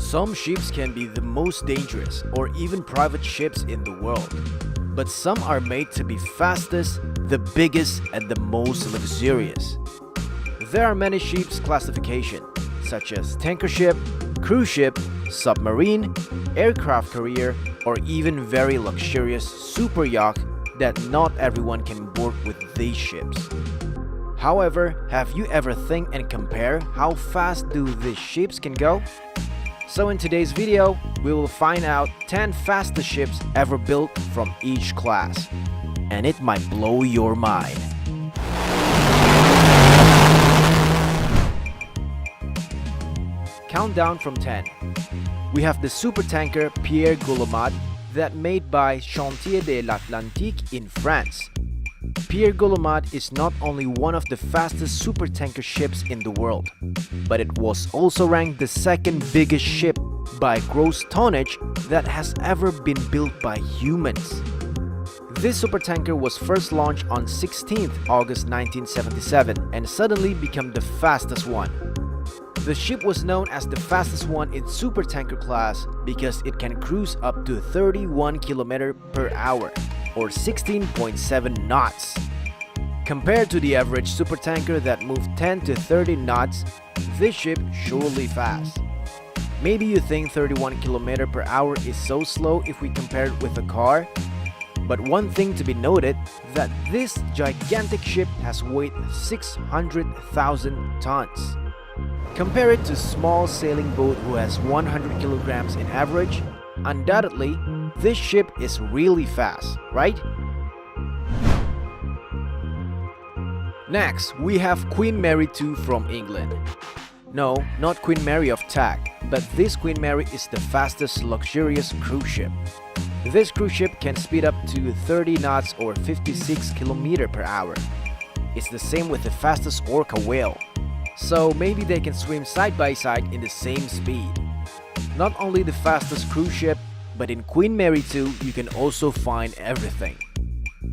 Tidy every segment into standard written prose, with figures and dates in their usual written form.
Some ships can be the most dangerous or even private ships in the world, but some are made to be fastest, the biggest, and the most luxurious. There are many ships classification, such as tanker ship, cruise ship, submarine, aircraft carrier, or even very luxurious super yacht that not everyone can board with these ships. However, have you ever think and compare how fast do these ships can go? So in today's video, we will find out 10 fastest ships ever built from each class. And it might blow your mind. Countdown from 10. We have the supertanker Pierre Guillemot that made by Chantier de l'Atlantique in France. Pierre Guillemot is not only one of the fastest supertanker ships in the world, but it was also ranked the second biggest ship by gross tonnage that has ever been built by humans. This supertanker was first launched on 16th August 1977 and suddenly became the fastest one. The ship was known as the fastest one in supertanker class because it can cruise up to 31 km per hour or 16.7 knots. Compared to the average supertanker that moved 10 to 30 knots, this ship surely fast. Maybe you think 31 km per hour is so slow if we compare it with a car, but one thing to be noted that this gigantic ship has weighed 600,000 tons. Compare it to small sailing boat who has 100 kilograms in average. Undoubtedly, this ship is really fast, right? Next, we have Queen Mary II from England. No, not Queen Mary of Tag, but this Queen Mary is the fastest luxurious cruise ship. This cruise ship can speed up to 30 knots or 56 km per hour. It's the same with the fastest orca whale. So maybe they can swim side by side in the same speed. Not only the fastest cruise ship, but in Queen Mary II you can also find everything.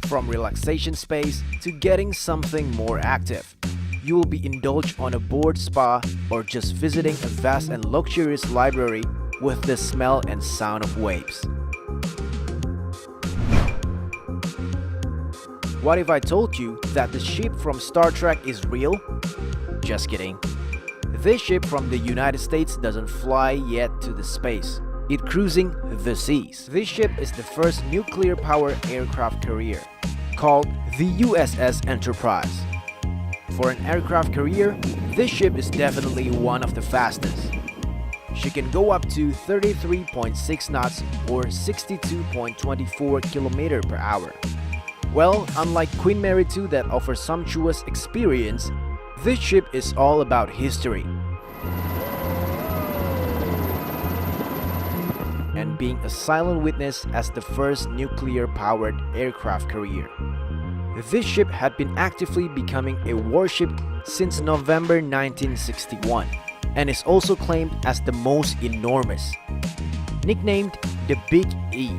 From relaxation space to getting something more active. You will be indulged on a board spa or just visiting a vast and luxurious library with the smell and sound of waves. What if I told you that the ship from Star Trek is real? Just kidding. This ship from the United States doesn't fly yet to the space. It's cruising the seas. This ship is the first nuclear-powered aircraft carrier, called the USS Enterprise. For an aircraft carrier, this ship is definitely one of the fastest. She can go up to 33.6 knots or 62.24 km per hour. Well, unlike Queen Mary II that offers sumptuous experience, this ship is all about history and being a silent witness as the first nuclear-powered aircraft carrier. This ship had been actively becoming a warship since November 1961 and is also claimed as the most enormous. Nicknamed the Big E,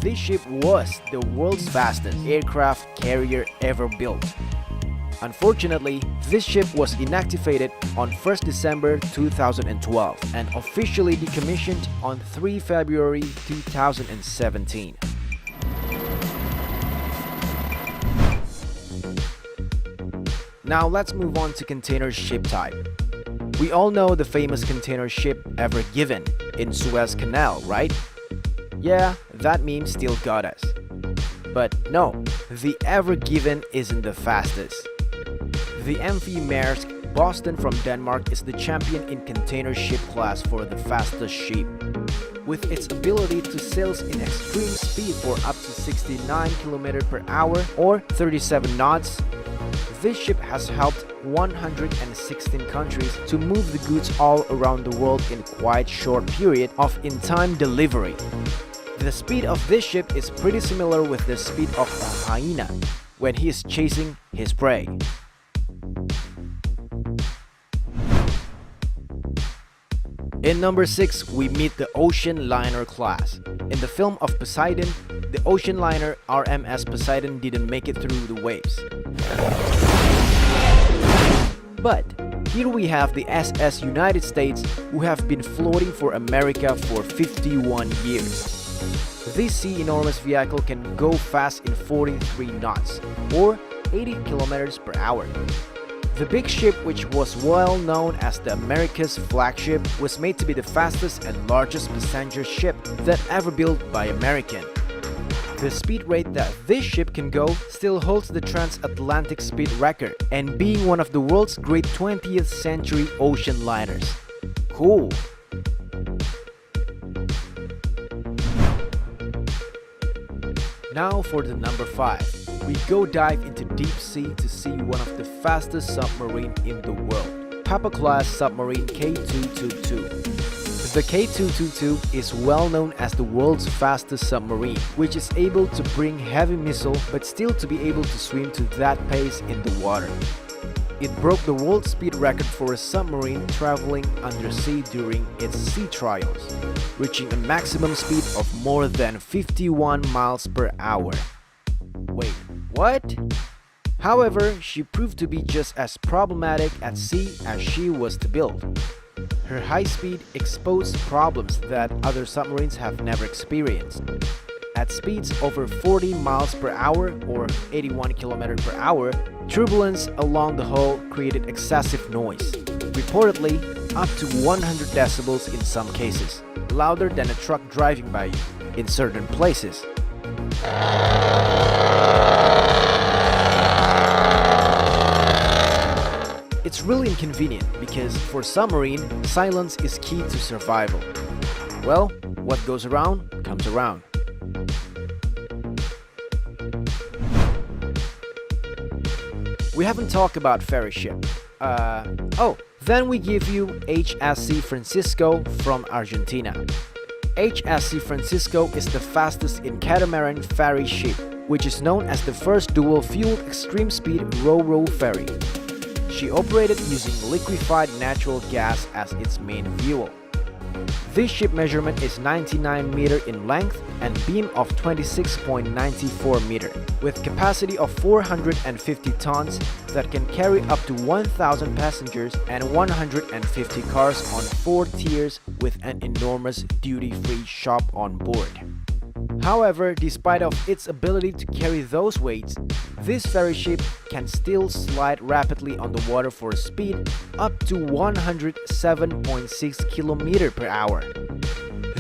this ship was the world's fastest aircraft carrier ever built. Unfortunately, this ship was inactivated on 1st December 2012 and officially decommissioned on 3 February 2017. Now let's move on to container ship type. We all know the famous container ship Ever Given in Suez Canal, right? Yeah, that meme still got us. But no, the Ever Given isn't the fastest. The MV Maersk Boston from Denmark is the champion in container ship class for the fastest ship. With its ability to sail in extreme speed for up to 69 km per hour or 37 knots, this ship has helped 116 countries to move the goods all around the world in a quite short period of in-time delivery. The speed of this ship is pretty similar with the speed of a hyena when he is chasing his prey. In number 6, we meet the Ocean Liner class. In the film of Poseidon, the ocean liner RMS Poseidon didn't make it through the waves. But Here we have the SS United States, who have been floating for America for 51 years. This sea-enormous vehicle can go fast in 43 knots, or 80 kilometers per hour. The big ship, which was well known as the America's flagship, was made to be the fastest and largest passenger ship that ever built by American. The speed rate that this ship can go still holds the transatlantic speed record, and being one of the world's great 20th century ocean liners. Cool! Now for the number 5. We go dive into deep sea to see one of the fastest submarine in the world, Papa-class submarine K222. The K222 is well known as the world's fastest submarine, which is able to bring heavy missile but still to be able to swim to that pace in the water. It broke the world speed record for a submarine traveling undersea during its sea trials, reaching a maximum speed of more than 51 miles per hour. Wait, what? However, she proved to be just as problematic at sea as she was to build. Her high speed exposed problems that other submarines have never experienced. At speeds over 40 miles per hour or 81 km per hour, turbulence along the hull created excessive noise, reportedly up to 100 decibels in some cases, louder than a truck driving by you in certain places. It's really inconvenient because for submarine, silence is key to survival. Well, what goes around comes around. We haven't talked about ferry ship. Then we give you HSC Francisco from Argentina. HSC Francisco is the fastest in catamaran ferry ship, which is known as the first dual-fueled extreme-speed ro-ro ferry. She operated using liquefied natural gas as its main fuel. This ship measurement is 99 meter in length and beam of 26.94 meter, with capacity of 450 tons that can carry up to 1,000 passengers and 150 cars on 4 tiers with an enormous duty-free shop on board. However, despite of its ability to carry those weights, this ferry ship can still slide rapidly on the water for a speed up to 107.6 km per hour.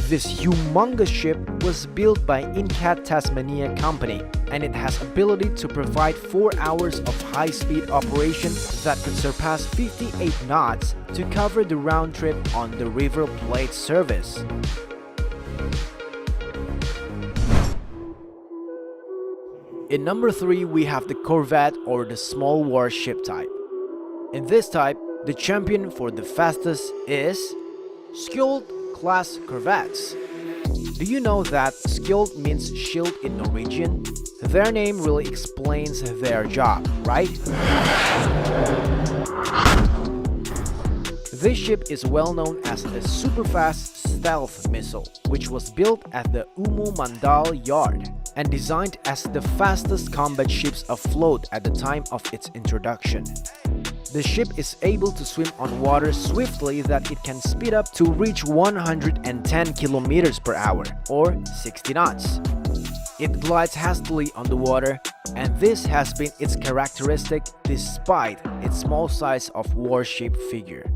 This humongous ship was built by Incat Tasmania Company, and it has ability to provide 4 hours of high-speed operation that could surpass 58 knots to cover the round trip on the River Plate service. In number 3, we have the Corvette, or the small warship type. In this type, the champion for the fastest is Skjold class corvettes. Do you know that Skjold means shield in Norwegian? Their name really explains their job, right? This ship is well known as a super-fast stealth missile, which was built at the Umu Mandal yard and designed as the fastest combat ships afloat at the time of its introduction. The ship is able to swim on water swiftly that it can speed up to reach 110 kilometers per hour or 60 knots. It glides hastily on the water, and this has been its characteristic despite its small size of warship figure.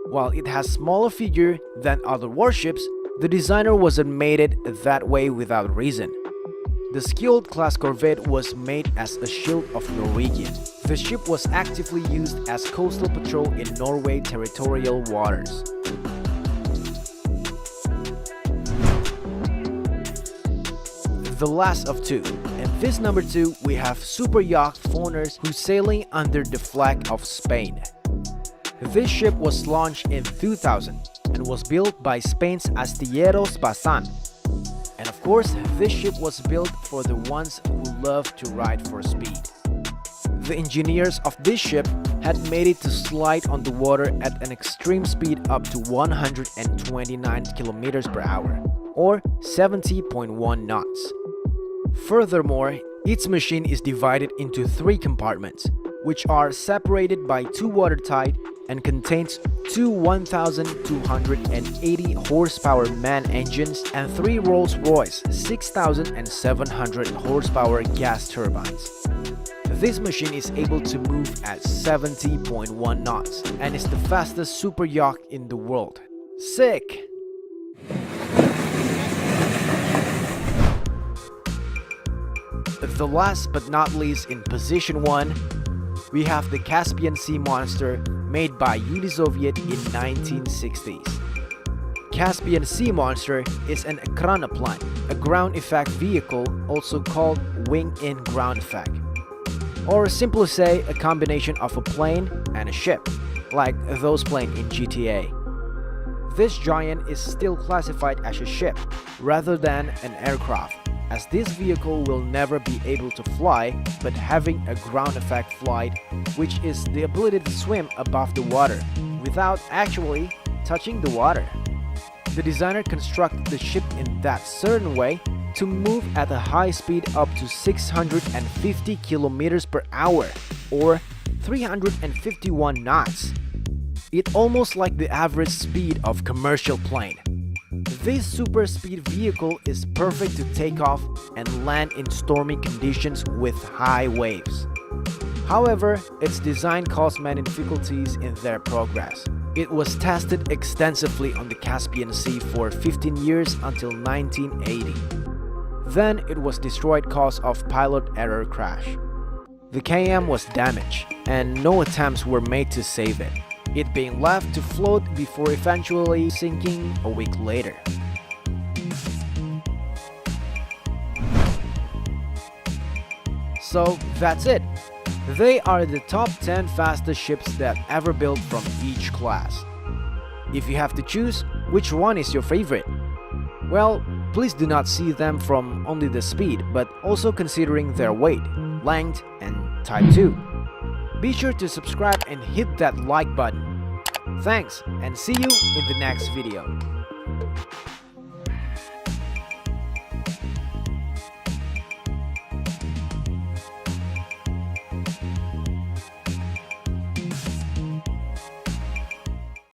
While it has smaller figure than other warships, the designer wasn't made it that way without reason. The Skjold class corvette was made as a shield of Norwegian. The ship was actively used as coastal patrol in Norway territorial waters. The last of two. In this number 2, we have super yacht Fourners who's sailing under the flag of Spain. This ship was launched in 2000 and was built by Spain's Astilleros Bazán. And of course, this ship was built for the ones who love to ride for speed. The engineers of this ship had made it to slide on the water at an extreme speed up to 129 kilometers per hour, or 70.1 knots. Furthermore, its machine is divided into 3 compartments, which are separated by 2 watertight and contains two 1,280 horsepower MAN engines and three Rolls-Royce 6,700 horsepower gas turbines. This machine is able to move at 70.1 knots and is the fastest super yacht in the world. Sick! The last but not least, in position 1, we have the Caspian Sea Monster made by Unisoviet in 1960s. Caspian Sea Monster is an ekranoplan, a ground effect vehicle, also called wing-in ground effect. Or simply say, a combination of a plane and a ship, like those planes in GTA. This giant is still classified as a ship rather than an aircraft, as this vehicle will never be able to fly, but having a ground effect flight, which is the ability to swim above the water without actually touching the water. The designer constructed the ship in that certain way to move at a high speed up to 650 kilometers per hour or 351 knots. It's almost like the average speed of commercial plane. This super speed vehicle is perfect to take off and land in stormy conditions with high waves. However, its design caused many difficulties in their progress. It was tested extensively on the Caspian Sea for 15 years until 1980. Then it was destroyed cause of pilot error crash. The KM was damaged and no attempts were made to save it, it being left to float before eventually sinking a week later. So that's it. They are the top 10 fastest ships that ever built from each class. If you have to choose, which one is your favorite? Well, please do not see them from only the speed, but also considering their weight, length, and Type 2. Be sure to subscribe and hit that like button. Thanks, and see you in the next video.